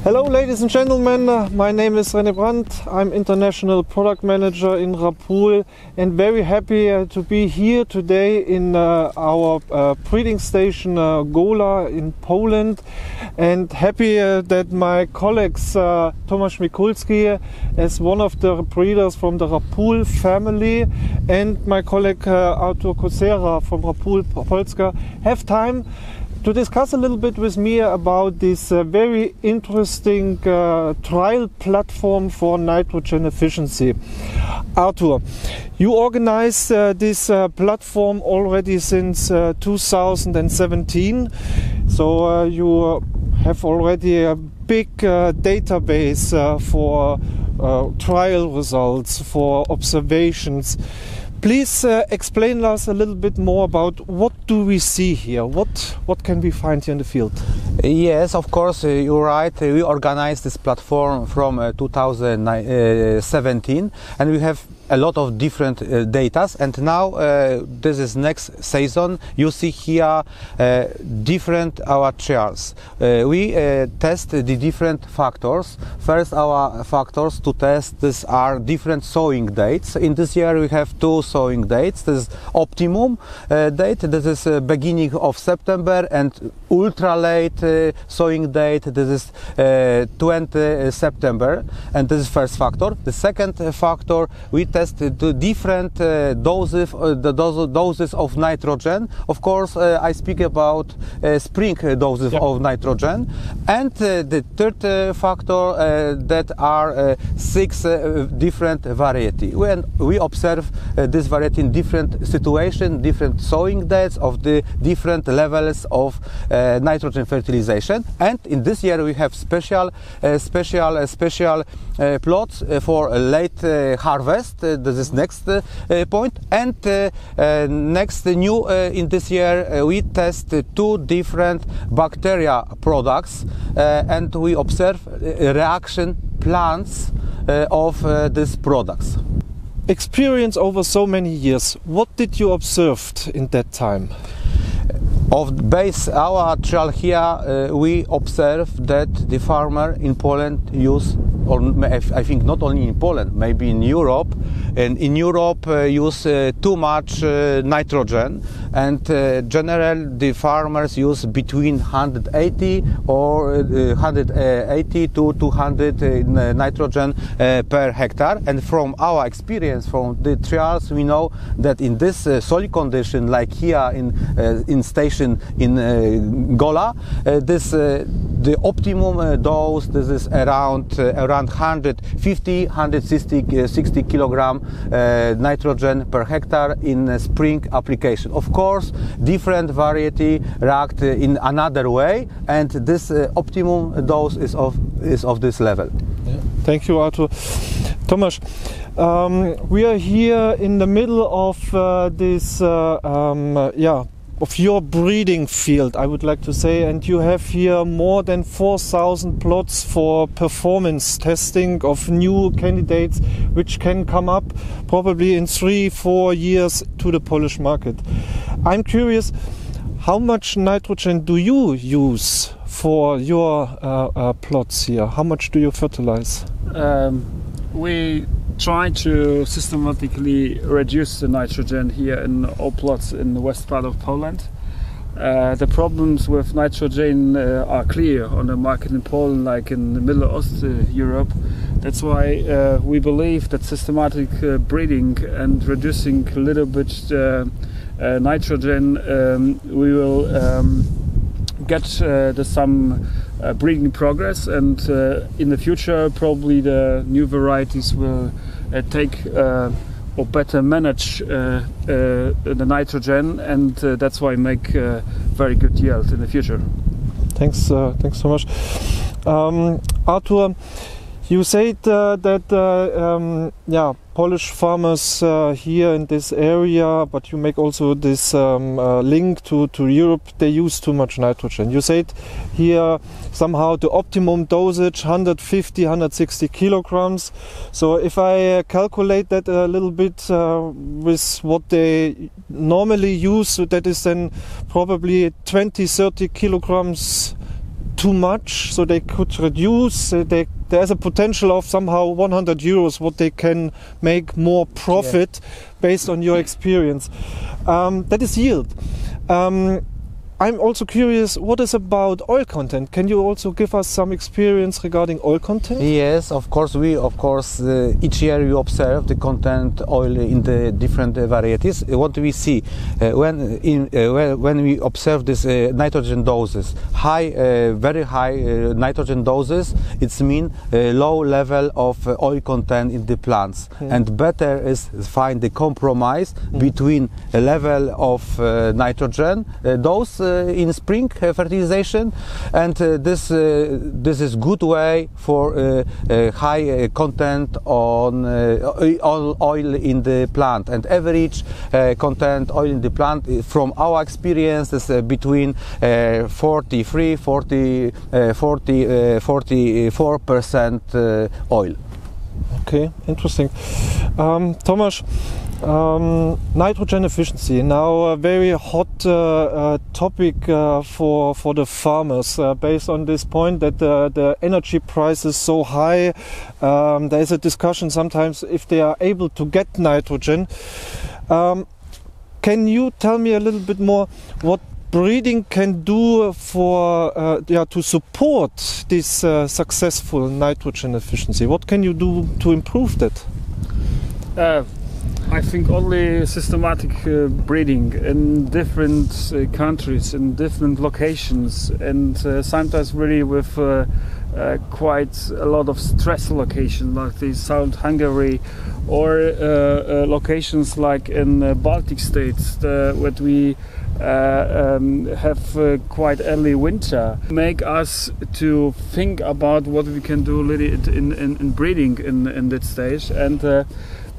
Hello ladies and gentlemen, my name is René Brandt. I'm International Product Manager in RAPOOL and very happy to be here today in our breeding station Gola in Poland, and happy that my colleagues Tomasz Mikulski as one of the breeders from the RAPOOL family and my colleague Artur Kosera from RAPOOL Polska have time to discuss a little bit with me about this very interesting trial platform for nitrogen efficiency. Artur, you organized this platform already since 2017, so you have already a big database for trial results, for observations. Please explain us a little bit more about what do we see here? What can we find here in the field? Yes, of course, you're right. We organized this platform from 2017, and we have a lot of different data. And now this is next season. You see here different our trials. We test the different factors. First, our factors to test this are different sowing dates. In this year, we have two sowing dates. This is optimum date. This is beginning of September, and ultra late sowing date. This is 20 September, and this is first factor. The second factor, we tested the different doses of nitrogen. Of course, I speak about spring doses of nitrogen, and the third factor that are 6 different variety. When we observe this variety in different situations, different sowing dates of the different levels of nitrogen fertilization, and in this year we have special plots for late harvest. This is next point, and next new in this year we test 2 different bacteria products, and we observe reaction plants of these products. Experience over so many years, what did you observe in that time? Of base our trial here, we observe that the farmer in Poland use, or I think not only in Poland, maybe in Europe, and in Europe use too much nitrogen, and generally the farmers use between 180 or 180 to 200 nitrogen per hectare. And from our experience from the trials, we know that in this soil condition, like here in station in Gola, the optimum dose, this is around 150, 160 kilogram nitrogen per hectare in spring application. Of course, different variety react in another way, and this optimum dose is of this level. Yeah. Thank you, Artur. Tomasz, we are here in the middle of this of your breeding field, I would like to say, and you have here more than 4,000 plots for performance testing of new candidates which can come up probably in 3-4 years to the Polish market. I'm curious, how much nitrogen do you use for your plots here? How much do you fertilize? We try to systematically reduce the nitrogen here in all plots in the west part of Poland. The problems with nitrogen are clear on the market in Poland, like in the Middle East Europe. That's why we believe that systematic breeding and reducing a little bit nitrogen, we will get some breeding progress, and in the future probably the new varieties will take or better manage the nitrogen, and that's why make very good yield in the future. Thanks so much. Artur, you said that Polish farmers here in this area, but you make also this link to Europe, they use too much nitrogen. You said here somehow the optimum dosage 150, 160 kilograms. So if I calculate that a little bit with what they normally use, so that is then probably 20-30 kilograms too much, so they could reduce. There's a potential of somehow 100 euros what they can make more profit based on your experience. That is yield. I'm also curious, what is about oil content? Can you also give us some experience regarding oil content? Yes, of course. Each year we observe the content oil in the different varieties. What we see when we observe this nitrogen doses, very high nitrogen doses, it means low level of oil content in the plants, and better is find the compromise between a level of nitrogen dose in spring fertilization, and this is good way for high content on oil in the plant, and average content oil in the plant from our experience is between 44% oil. Okay, interesting. Tomasz, nitrogen efficiency, now a very hot topic for the farmers, based on this point that the energy price is so high. There is a discussion sometimes if they are able to get nitrogen. Can you tell me a little bit more what breeding can do for to support this successful nitrogen efficiency? What can you do to improve that? I think only systematic breeding in different countries, in different locations, and sometimes really with quite a lot of stress locations like the South Hungary, or locations like in Baltic states where we have quite early winter, make us to think about what we can do really in breeding in that stage. And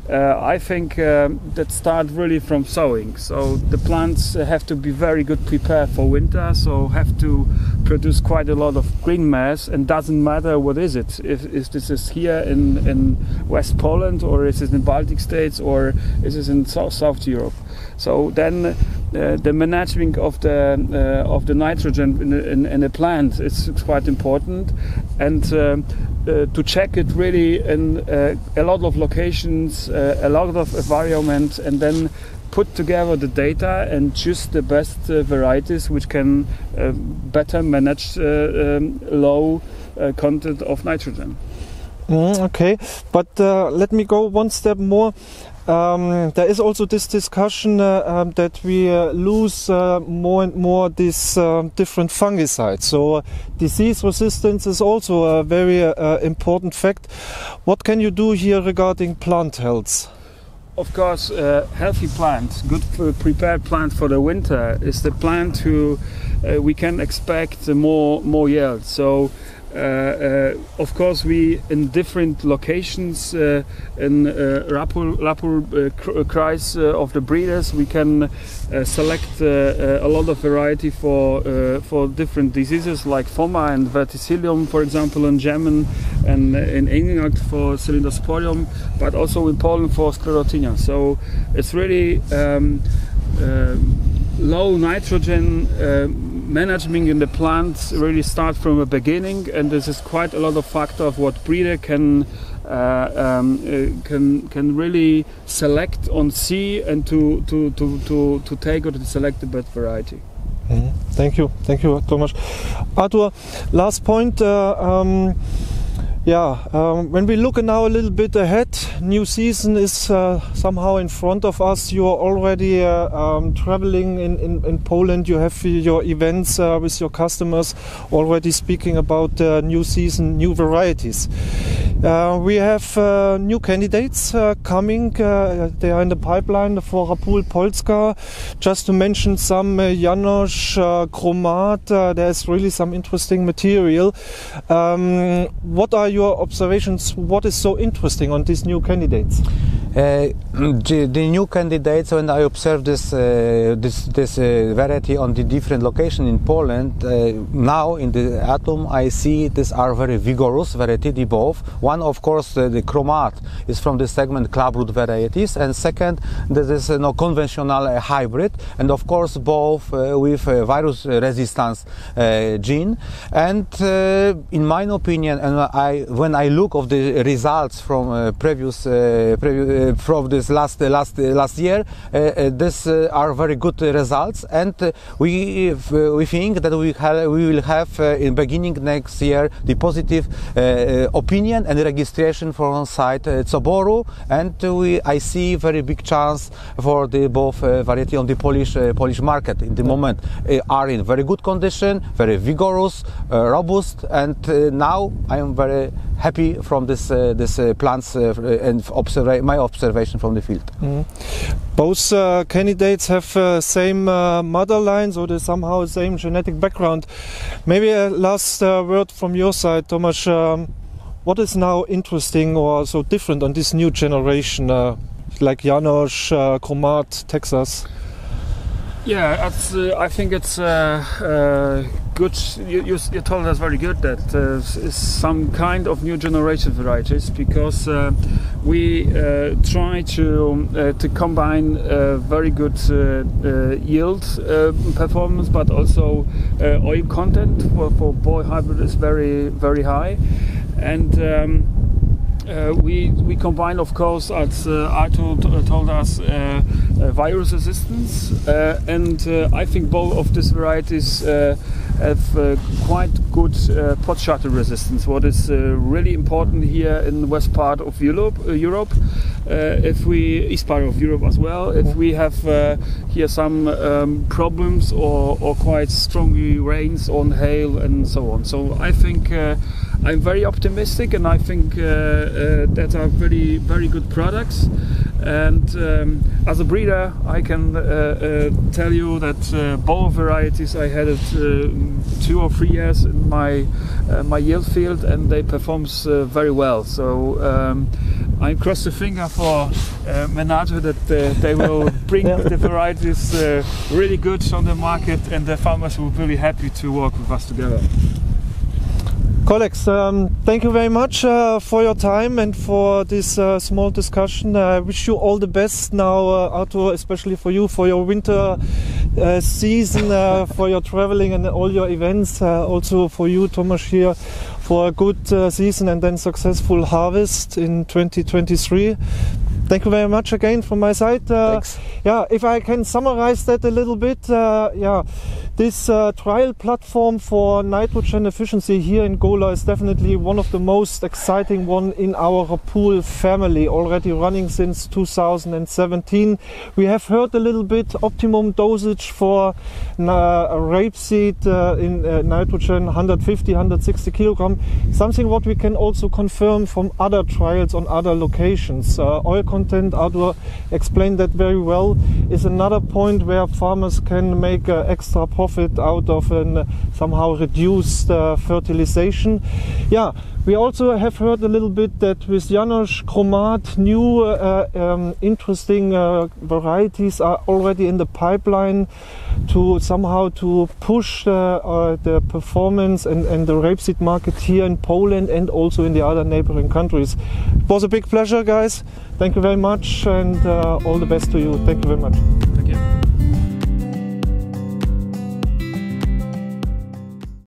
I think that start really from sowing. So the plants have to be very good prepared for winter, so have to produce quite a lot of green mass, and doesn't matter what is it, if this is here in West Poland, or is it in Baltic states, or is it in South Europe. So then the management of the nitrogen in a plant is quite important, and to check it really in a lot of locations, a lot of environment, and then put together the data and choose the best varieties which can better manage low content of nitrogen. Okay, but let me go one step more. There is also this discussion that we lose more and more these different fungicides. So disease resistance is also a very important fact. What can you do here regarding plant health? Of course, healthy plant, good prepared plant for the winter is the plant who we can expect more yield. So of course, we in different locations in RAPOOL kreis of the breeders, we can select a lot of variety for different diseases like Foma and Verticillium, for example, in German, and in England for Cylindosporium, but also in Poland for Sclerotinia. So it's really low nitrogen management in the plants really start from the beginning, and this is quite a lot of factor of what breeder can really select on sea, and to take or to select the best variety. Thank you, Tomasz. Arthur, last point. When we look now a little bit ahead, new season is somehow in front of us. You are already traveling in Poland. You have your events with your customers, already speaking about new season, new varieties. We have new candidates coming. They are in the pipeline for RAPOOL Polska. Just to mention some, Janosch, Chromat. There's really some interesting material. What are your observations? What is so interesting on these new candidates? The new candidates, when I observe this variety on the different location in Poland, now in the autumn I see these are very vigorous variety, the both. One, of course, the chromat is from the segment clubroot varieties, and second, this is conventional hybrid, and of course both with virus resistance gene. And in my opinion, and when I look of the results from from this last year, these are very good results, and we think that we will have in beginning next year the positive opinion and registration from site Coboru, and I see very big chance for the both variety on the Polish market in the moment are in very good condition, very vigorous, robust, and now I am very happy from this plants and my observation from the field. Mm. Both candidates have same mother lines, or they somehow same genetic background. Maybe a last word from your side, Tomasz. What is now interesting or so different on this new generation, like Janos, Chromat, Texas? Yeah, I think it's good. You told us very good that is some kind of new generation varieties, because we try to combine very good yield performance, but also oil content for boy hybrid is very high, and we combine, of course, as Artur told us, virus resistance, and I think both of these varieties have quite good pot shuttle resistance, what is really important here in the west part of Europe. East part of Europe as well, if we have here some problems or quite strong rains on hail and so on. So I think I'm very optimistic, and I think that are very good products. And as a breeder, I can tell you that both varieties I had it 2 or 3 years in my yield field, and they perform very well. So I cross the finger for Menato that they will bring the varieties really good on the market, and the farmers will be really happy to work with us together. Colleagues, thank you very much for your time and for this small discussion. I wish you all the best now, Artur, especially for you, for your winter season, for your traveling and all your events. Also for you, Tomasz, here, for a good season and then successful harvest in 2023. Thank you very much again from my side. Thanks. Yeah, if I can summarize that a little bit, this trial platform for nitrogen efficiency here in Gola is definitely one of the most exciting one in our RAPOOL family, already running since 2017. We have heard a little bit optimum dosage for rapeseed in nitrogen, 150, 160 kilogram, something what we can also confirm from other trials on other locations. Oil content, Artur explained that very well, is another point where farmers can make extra profit out of an somehow reduced fertilization. Yeah, we also have heard a little bit that with Janos, Chromat, new interesting varieties are already in the pipeline to somehow to push the performance and the rapeseed market here in Poland and also in the other neighboring countries. It was a big pleasure, guys. Thank you very much, and all the best to you. Thank you very much. Thank you.